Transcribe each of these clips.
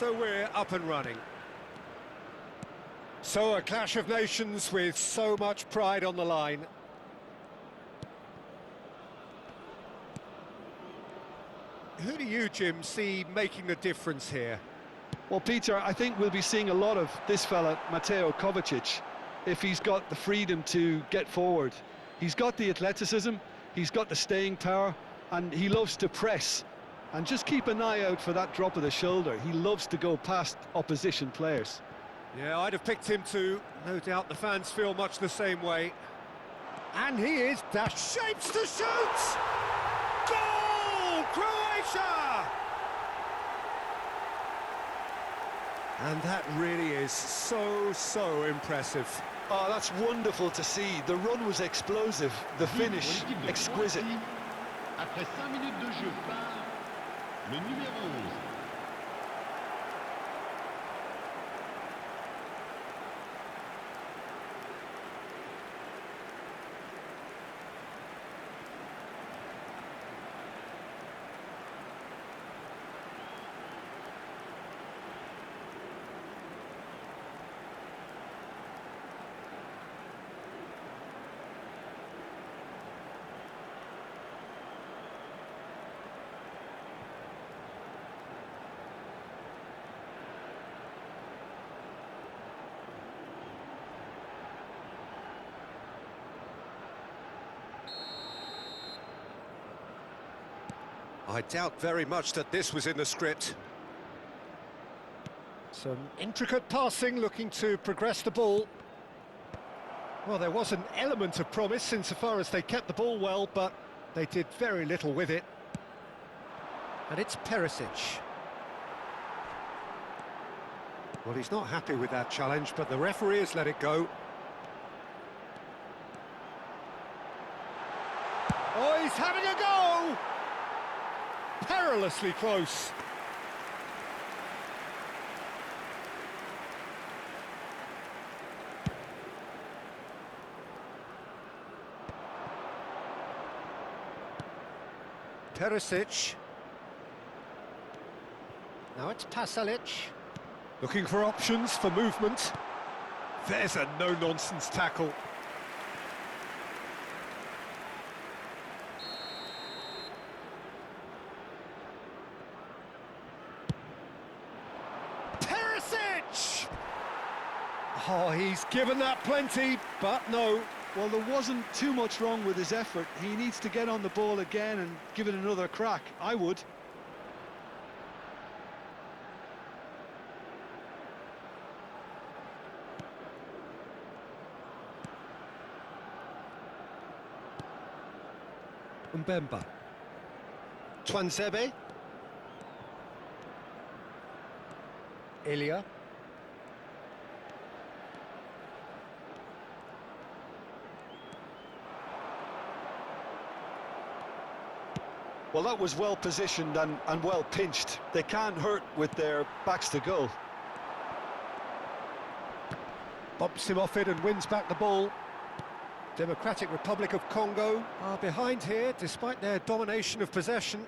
so we're up and running. So a clash of nations with so much pride on the line. Who do you, Jim, see making the difference here? Well, Peter, I think we'll be seeing a lot of this fella, Mateo Kovacic, if he's got the freedom to get forward. He's got the athleticism, he's got the staying power, and he loves to press. And just keep an eye out for that drop of the shoulder. He loves to go past opposition players. Yeah, I'd have picked him too. No doubt the fans feel much the same way. And he is dashed. Shapes to shoot! Goal! Croatia! And that really is so impressive. Oh, that's wonderful to see. The run was explosive, the finish exquisite. Après 5 minutes de jeu par le numéro 11. I doubt very much that this was in the script. Some intricate passing, looking to progress the ball. Well, there was an element of promise insofar as they kept the ball well, but they did very little with it. And it's Perisic. Well, he's not happy with that challenge, but the referee has let it go. Oh, he's having a go! Perilously close. Perisic. Now it's Pasalic. Looking for options for movement. There's a no-nonsense tackle. Oh, he's given that plenty, but no. Well, there wasn't too much wrong with his effort. He needs to get on the ball again and give it another crack. I would. Mbemba. Twansebe. Ilya. Well, that was well positioned and well pinched. They can't hurt with their backs to goal. Bumps him off it and wins back the ball. Democratic Republic of Congo are behind here, despite their domination of possession.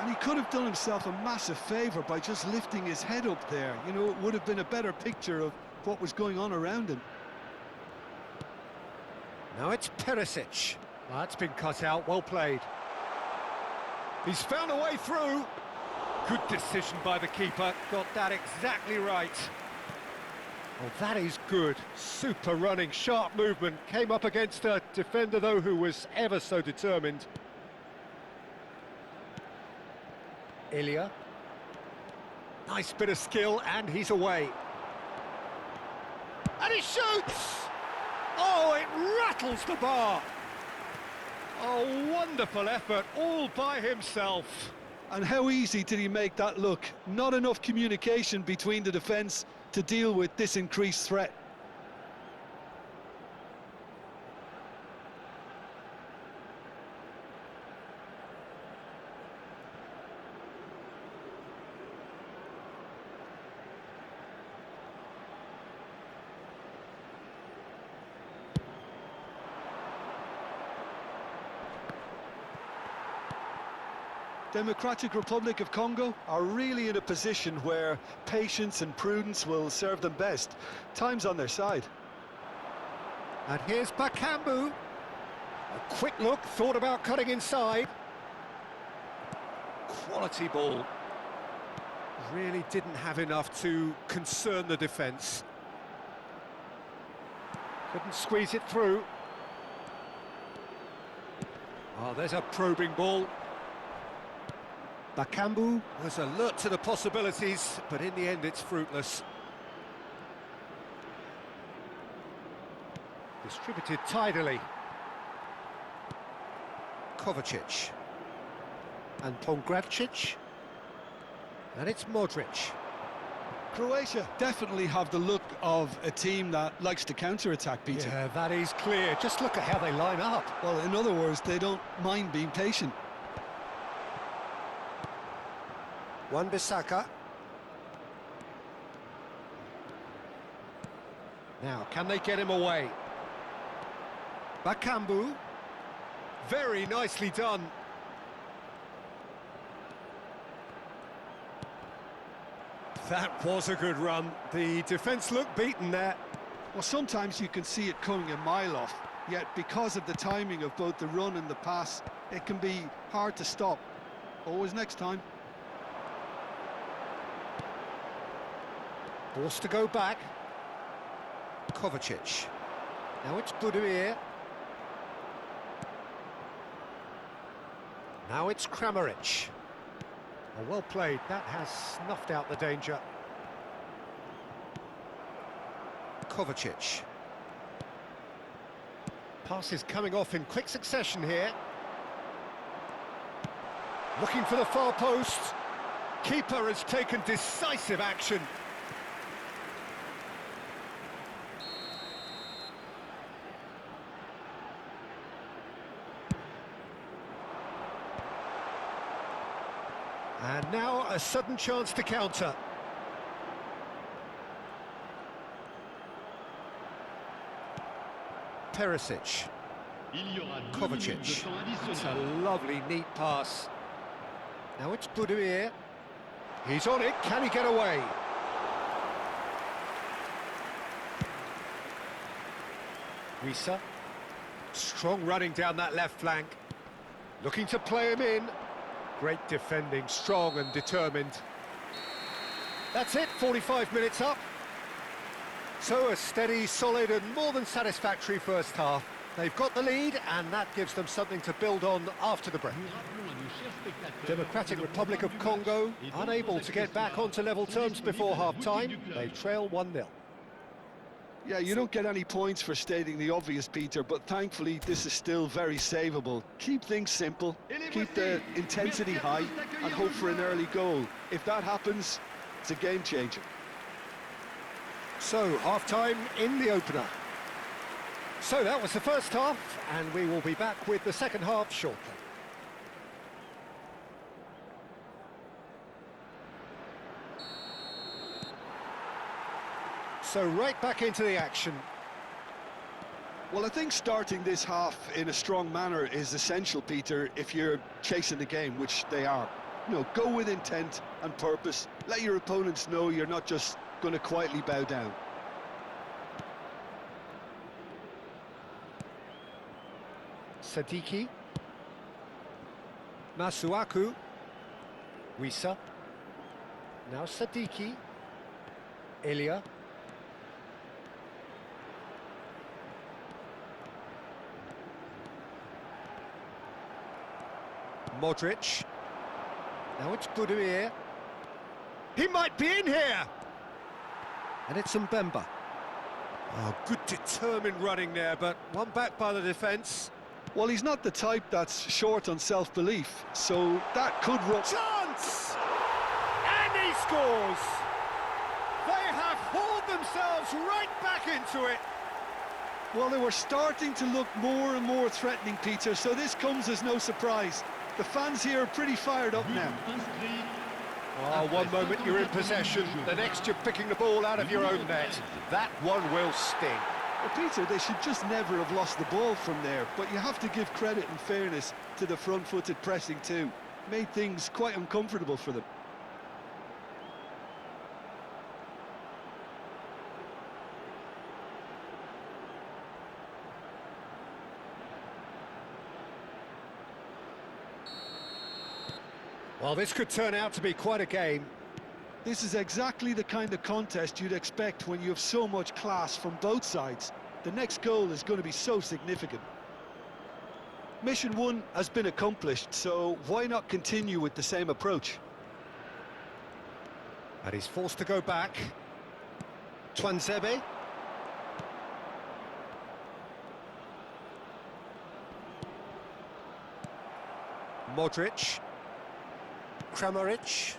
And he could have done himself a massive favour by just lifting his head up there. You know, it would have been a better picture of what was going on around him. Now it's Perisic. That's been cut out, well played. He's found a way through. Good decision by the keeper, got that exactly right. Oh, that is good. Super running, sharp movement. Came up against a defender, though, who was ever so determined. Ilya. Nice bit of skill, and he's away. And he shoots! Oh, it rattles the bar. Oh, wonderful effort, all by himself. And how easy did he make that look? Not enough communication between the defence to deal with this increased threat. Democratic Republic of Congo are really in a position where patience and prudence will serve them best. Time's on their side. And here's Bakambu. A quick look, thought about cutting inside. Quality ball. Really didn't have enough to concern the defence. Couldn't squeeze it through. Oh, there's a probing ball. Bakambu was alert to the possibilities, but in the end it's fruitless. Distributed tidily. Kovacic. And Pongracic. And it's Modric. Croatia definitely have the look of a team that likes to counter-attack, Peter. Yeah, that is clear. Just look at how they line up. Well, in other words, they don't mind being patient. Wan-Bissaka. Now, can they get him away? Bakambu. Very nicely done. That was a good run. The defence looked beaten there. Well, sometimes you can see it coming a mile off, yet because of the timing of both the run and the pass, it can be hard to stop. Always next time. Forced to go back. Kovacic. Now it's Budimir. Now it's Kramaric. Oh, well played. That has snuffed out the danger. Kovacic. Passes coming off in quick succession here. Looking for the far post. Keeper has taken decisive action. And now a sudden chance to counter. Perisic. Il y aura 2 minutes de Kovacic. temps It's a additionnel. lovely, neat pass. Now it's Budimir. He's on it. Can he get away? Risa. Strong running down that left flank. Looking to play him in. Great defending, strong and determined. That's it, 45 minutes up. So a steady, solid and more than satisfactory first half. They've got the lead and that gives them something to build on after the break. Nous rappelons à nos chers spectateurs Democratic que le Republic of programme du Congo, match est donc unable to consacré get ce back soir. onto level Sont terms before disponibles à la boutique half-time. du club. They trail 1-0. Yeah, you don't get any points for stating the obvious, Peter, but thankfully this is still very savable. Keep things simple, keep the intensity high, and hope for an early goal. If that happens, it's a game changer. So, half-time in the opener. So that was the first half, and we will be back with the second half shortly. So right back into the action. Well, I think starting this half in a strong manner is essential, Peter, if you're chasing the game, which they are. You know, go with intent and purpose. Let your opponents know you're not just going to quietly bow down. Sadiki. Masuaku. Wisa. Now Sadiki. Elia. Modric. Now it's Budimir. He might be in here! And it's Mbemba. Oh, good determined running there, but one back by the defence. Well, he's not the type that's short on self-belief, so that could rub... Chance! And he scores! They have hauled themselves right back into it. Well, they were starting to look more and more threatening, Peter, so this comes as no surprise. The fans here are pretty fired up now. Inscrit. Oh, one moment you're in possession, the next you're picking the ball out of your own net. That one will sting. Well, Peter, they should just never have lost the ball from there, but you have to give credit and fairness to the front-footed pressing too. Made things quite uncomfortable for them. Well, this could turn out to be quite a game. This is exactly the kind of contest you'd expect when you have so much class from both sides. The next goal is going to be so significant. Mission 1 has been accomplished, so why not continue with the same approach? And he's forced to go back. Twanzebe. Modric. Kramaric.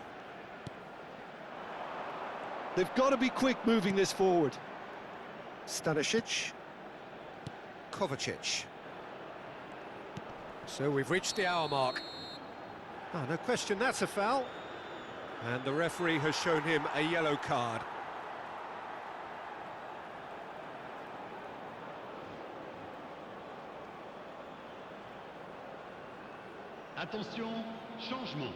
They've got to be quick moving this forward. Stanisic. Kovacic. So we've reached the hour mark. Oh, no question, that's a foul. And the referee has shown him a yellow card. Attention, changement.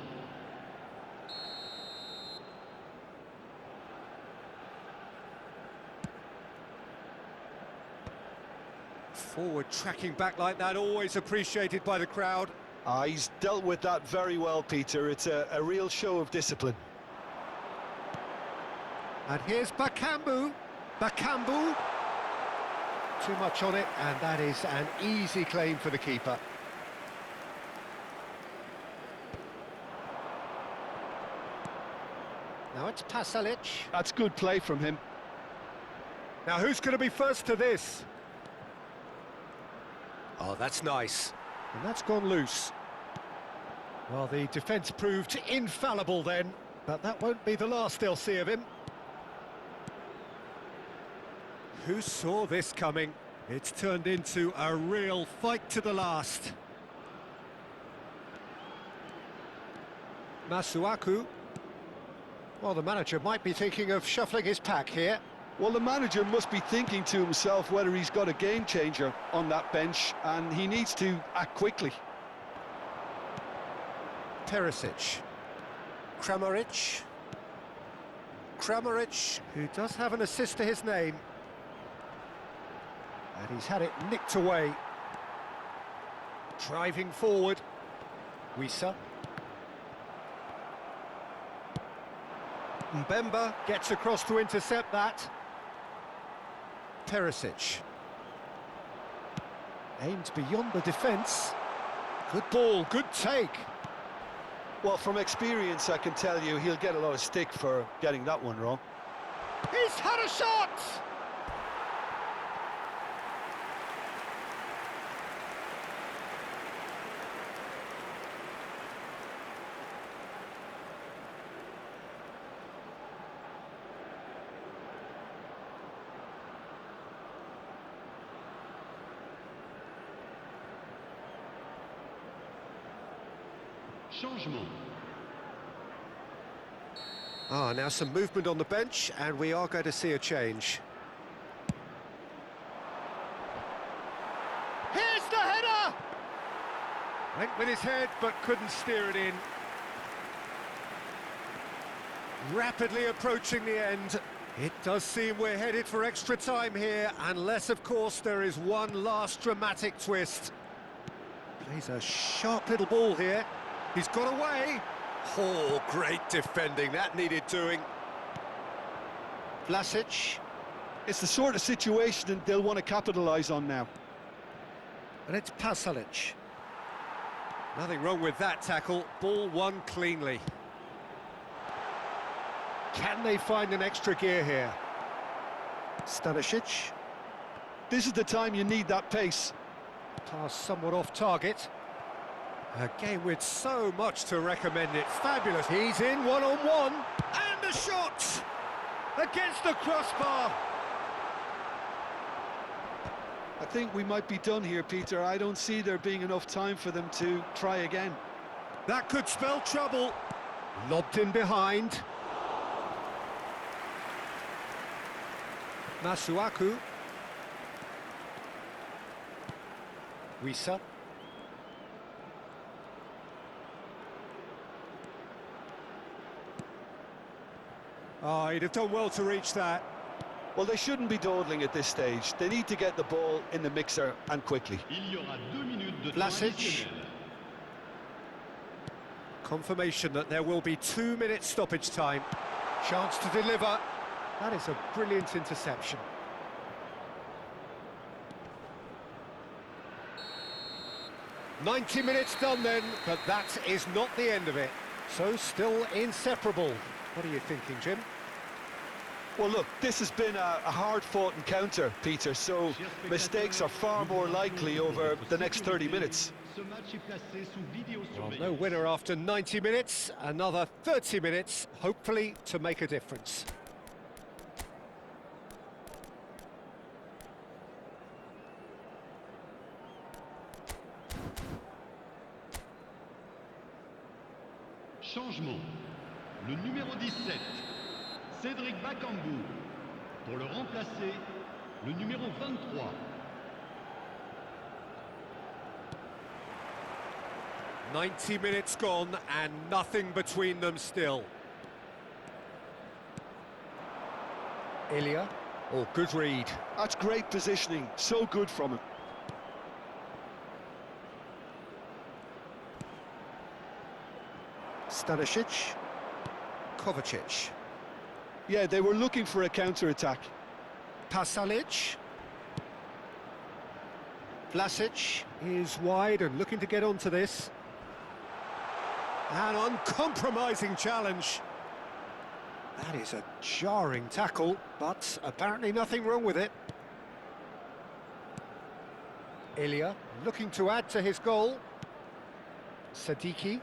Forward tracking back like that, always appreciated by the crowd. He's dealt with that very well, Peter. It's a real show of discipline. And here's Bakambu. Bakambu. Too much on it, and that is an easy claim for the keeper. Now it's Pasalic. That's good play from him. Now who's going to be first to this? Oh, that's nice. And that's gone loose. Well, the defence proved infallible then, but that won't be the last they'll see of him. Who saw this coming? It's turned into a real fight to the last. Masuaku. Well, the manager might be thinking of shuffling his pack here. Well, the manager must be thinking to himself whether he's got a game changer on that bench, and he needs to act quickly. Perisic. Kramaric. Kramaric, who does have an assist to his name. And he's had it nicked away. Driving forward. Wissa. Mbemba gets across to intercept that. Perisic. Aimed beyond the defence. Good ball, good take. Well, from experience, I can tell you he'll get a lot of stick for getting that one wrong. He's had a shot! Changement. Now some movement on the bench, and we are going to see a change. Here's the header! Went with his head, but couldn't steer it in. Rapidly approaching the end. It does seem we're headed for extra time here, unless, of course, there is one last dramatic twist. Plays a sharp little ball here. He's got away. Oh, great defending. That needed doing. Vlasic. It's the sort of situation that they'll want to capitalise on now. And it's Pasalic. Nothing wrong with that tackle. Ball won cleanly. Can they find an extra gear here? Stanisic. This is the time you need that pace. Pass somewhat off target. A game with so much to recommend it. Fabulous. He's in one-on-one. And a shot! Against the crossbar. I think we might be done here, Peter. I don't see there being enough time for them to try again. That could spell trouble. Lobbed in behind. Masuaku. Wissa. Oh, he'd have done well to reach that. Well, they shouldn't be dawdling at this stage. They need to get the ball in the mixer and quickly. Il y aura 2 minutes de temps Vlasic. additionnel. Confirmation that there will be 2 minutes stoppage time. Chance to deliver. That is a brilliant interception. "90 minutes done then, but that is not the end of it. So still inseparable. What are you thinking, Jim? Well, look, this has been a hard-fought encounter, Peter, so mistakes are far more likely over the next 30 minutes. Ce match est placé sous Well, vidéosurveillance. no winner after 90 minutes. Another 30 minutes, hopefully to make a difference. Changement. Le numéro 17, Cédric Bakambu. Pour le remplacer, le numéro 23. – 90 minutes gone and nothing between them still. Ilya. Oh, good read. That's great positioning, so good from him. Stanisic. Kovacic. Yeah, they were looking for a counter-attack. Pasalic. Vlasic is wide and looking to get onto this. An uncompromising challenge. That is a jarring tackle, but apparently nothing wrong with it. Ilya looking to add to his goal. Sadiki.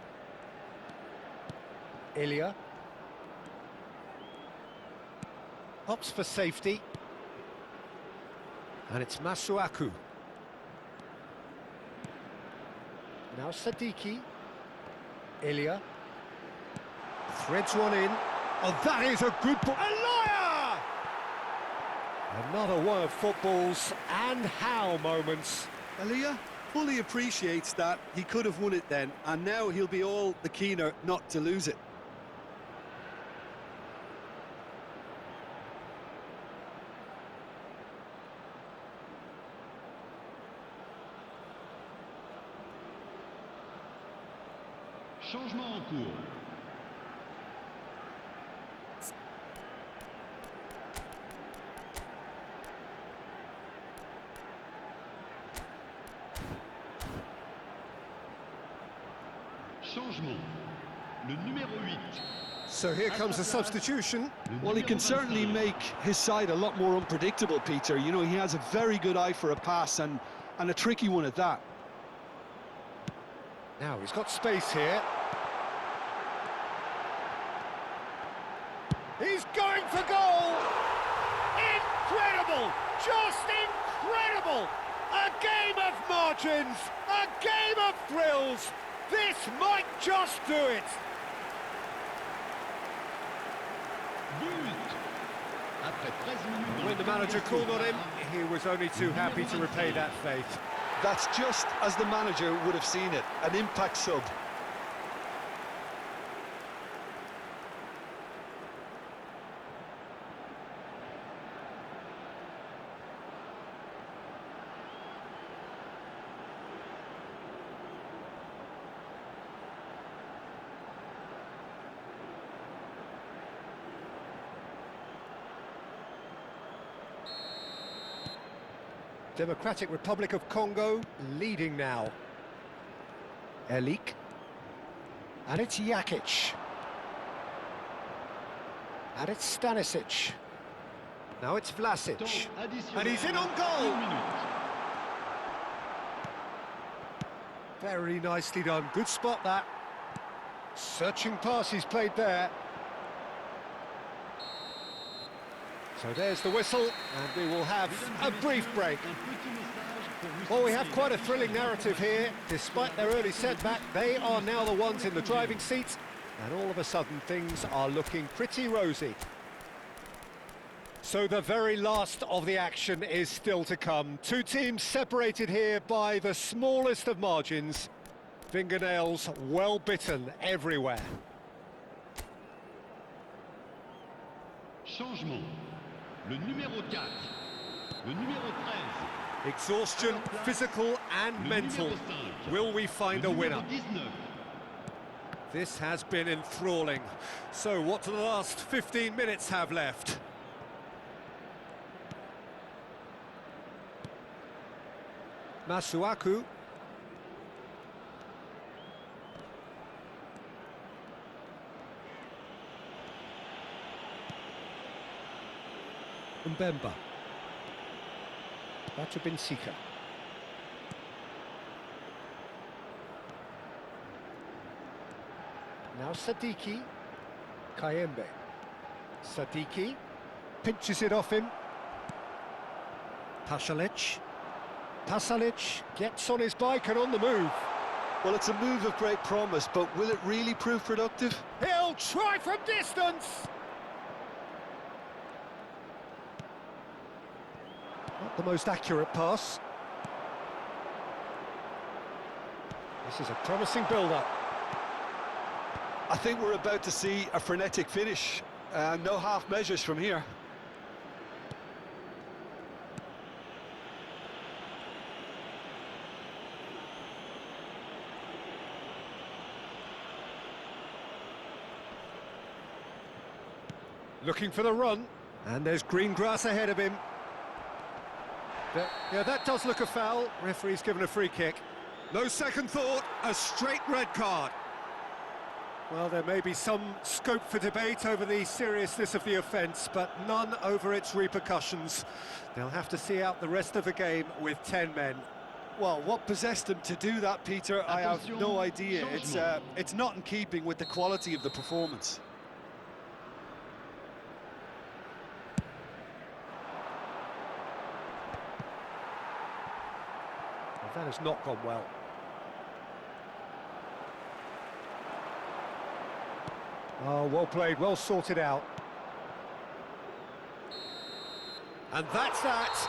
Ilya. Opts for safety. And it's Masuaku. Now Sadiki. Ilya. Threads one in. Oh, that is a good ball. A liar! Another one of football's and how moments. Ilya fully appreciates that he could have won it then, and now he'll be all the keener not to lose it. Changement en cours. Changement. Le numéro 8. So here comes a substitution. Well, he can certainly make his side a lot more unpredictable, Peter. You know, he has a very good eye for a pass, and a tricky one at that. Now he's got space here. He's going for goal! Incredible! Just incredible! A game of margins! A game of thrills! This might just do it! But. Après 13 minutes dans When the manager called on him, he was only too happy to repay that faith. That's just as the manager would have seen it, an impact sub. Democratic Republic of Congo leading now. Elik. And it's Jakic. And it's Stanisic. Now it's Vlasic. temps additionnel. And he's in on 1 goal! minute. Very nicely done. Good spot, that. Searching pass he's played there. So there's the whistle, and we will have a brief break. Un petit message pour vous Well, we have signaler. quite a thrilling narrative here. Despite their early setback, they are now the ones in the driving seat, and all of a sudden things are looking pretty rosy. So the very last of the action is still to come. Two teams separated here by the smallest of margins. Fingernails well bitten everywhere. Changement. Le numéro 4. Le numéro 13. Exhaustion, physical and Le mental. numéro 5. Will we find Le a numéro winner? 19. This has been enthralling. So what do the last 15 minutes have left? Masuaku. Mbemba. Batubinsika. Now Sadiki. Kayembe. Sadiki. Pinches it off him. Pasalic. Pasalic gets on his bike and on the move. Well, it's a move of great promise, but will it really prove productive? He'll try from distance. Not the most accurate pass. This is a promising build-up. I think we're about to see a frenetic finish. No half measures from here. Looking for the run, and there's green grass ahead of him. Yeah, that does look a foul. Referee's given a free kick. No second thought, a straight red card. Well, there may be some scope for debate over the seriousness of the offence, but none over its repercussions. They'll have to see out the rest of the game with 10 men. Well, what possessed him to do that, Peter, I have no idea. It's not in keeping with the quality of the performance. Well, that has not gone well. Oh, well played, well sorted out. And that's that.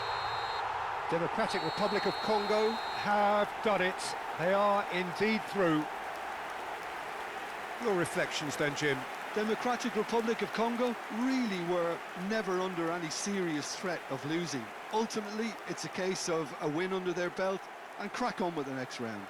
Democratic Republic of Congo have done it. They are indeed through. Your reflections then, Jim? Democratic Republic of Congo really were never under any serious threat of losing. Ultimately, it's a case of a win under their belt and crack on with the next round.